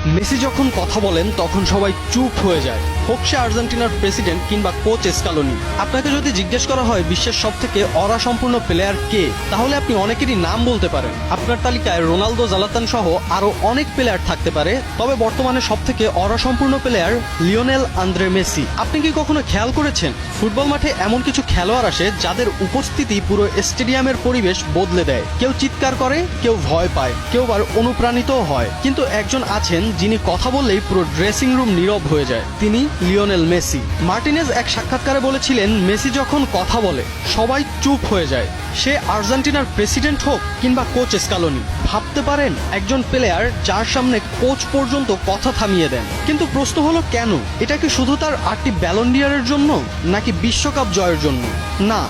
Messi যখন কথা বলেন তখন সবাই চুপ হয়ে যায়, হোক সে আর্জেন্টিনার প্রেসিডেন্ট কিংবা কোচ স্কালোনি। আপনাকে যদি জিজ্ঞেস করা হয় বিশ্বের সবথেকে অরা সম্পূর্ণ প্লেয়ার কে, তাহলে আপনি অনেকেরই নাম বলতে পারেন। আপনার তালিকায় রোনালদো, জালাতান সহ আরো অনেক প্লেয়ার থাকতে পারে, তবে বর্তমানে সবথেকে অরা সম্পূর্ণ প্লেয়ার লিওনেল আন্দ্রে মেসি। আপনি কি কখনো খেয়াল করেছেন ফুটবল মাঠে এমন কিছু খেলোয়াড় আসে যাদের উপস্থিতি পুরো স্টেডিয়ামের পরিবেশ বদলে দেয়? কেউ চিৎকার করে, কেউ ভয় পায়, কেউ আবার অনুপ্রাণিতও হয়, কিন্তু একজন আছেন যিনি কথা বললেই পুরো ড্রেসিং রুম নীরব হয়ে যায়। তিনি লিওনেল মেসি। মার্টিনেজ এক সাক্ষাৎকারে বলেছিলেন, মেসি যখন কথা বলে সবাই চুপ হয়ে যায়, সে আর্জেন্টিনার প্রেসিডেন্ট হোক কিংবা কোচ স্কালোনি। ভাবতে পারেন, একজন প্লেয়ার যার সামনে কোচ পর্যন্ত কথা থামিয়ে দেন। কিন্তু প্রশ্ন হলো কেন? এটা কি শুধু তার 8টি ব্যালন ডি'অরের জন্য, নাকি বিশ্বকাপ জয়ের জন্য? না,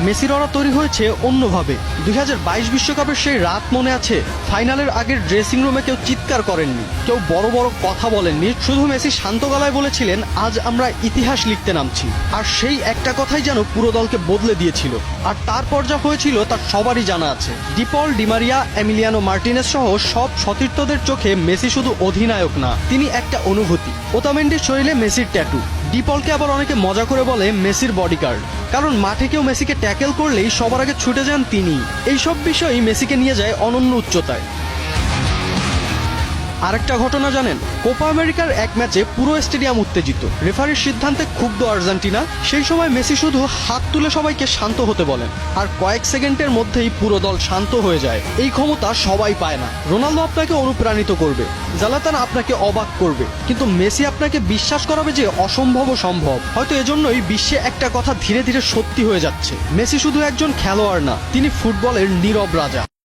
মেসির অরা তৈরি হয়েছে অন্যভাবে। 2022 বিশ্বকাপের সেই রাত মনে আছে? ফাইনালের আগের ড্রেসিং রুমে কেউ চিৎকার করেননি, কেউ বড় বড় কথা বলেননি, শুধু মেসি শান্ত গলায় বলেছিলেন, আজ আমরা ইতিহাস লিখতে নামছি। আর সেই একটা কথাই যেন পুরো দলকে বদলে দিয়েছিল। আর তারপর যা হয়েছিল তার সবারই জানা আছে। ডিপল, ডিমারিয়া, এমিলিয়ানো মার্টিনেজ সহ সব সতীর্থদের চোখে মেসি শুধু অধিনায়ক না, তিনি একটা অনুভূতি। ওতামেন্ডির শরীরে মেসির ট্যাটু। ডিপলকে আবার অনেকে মজা করে বলে মেসির বডিগার্ড, কারণ মাঠে কেউ মেসিকে ট্যাকেল করলেই সবার আগে ছুটে যান তিনি। এইসব বিষয়ই মেসিকে নিয়ে যায় অনন্য উচ্চতায়। আরেকটা ঘটনা জানেন? কোপা আমেরিকার এক ম্যাচে পুরো স্টেডিয়াম উত্তেজিত, রেফারির সিদ্ধান্তে ক্ষুব্ধ আর্জেন্টিনা। সেই সময় মেসি শুধু হাত তুলে সবাইকে শান্ত হতে বলেন, আর কয়েক সেকেন্ডের মধ্যেই পুরো দল শান্ত হয়ে যায়। এই ক্ষমতা সবাই পায় না। রোনালদো আপনাকে অনুপ্রাণিত করবে, জালাতান আপনাকে অবাক করবে, কিন্তু মেসি আপনাকে বিশ্বাস করাবে যে অসম্ভবও সম্ভব। হয়তো এজন্যই বিশ্বে একটা কথা ধীরে ধীরে সত্যি হয়ে যাচ্ছে, মেসি শুধু একজন খেলোয়াড় না, তিনি ফুটবলের নীরব রাজা।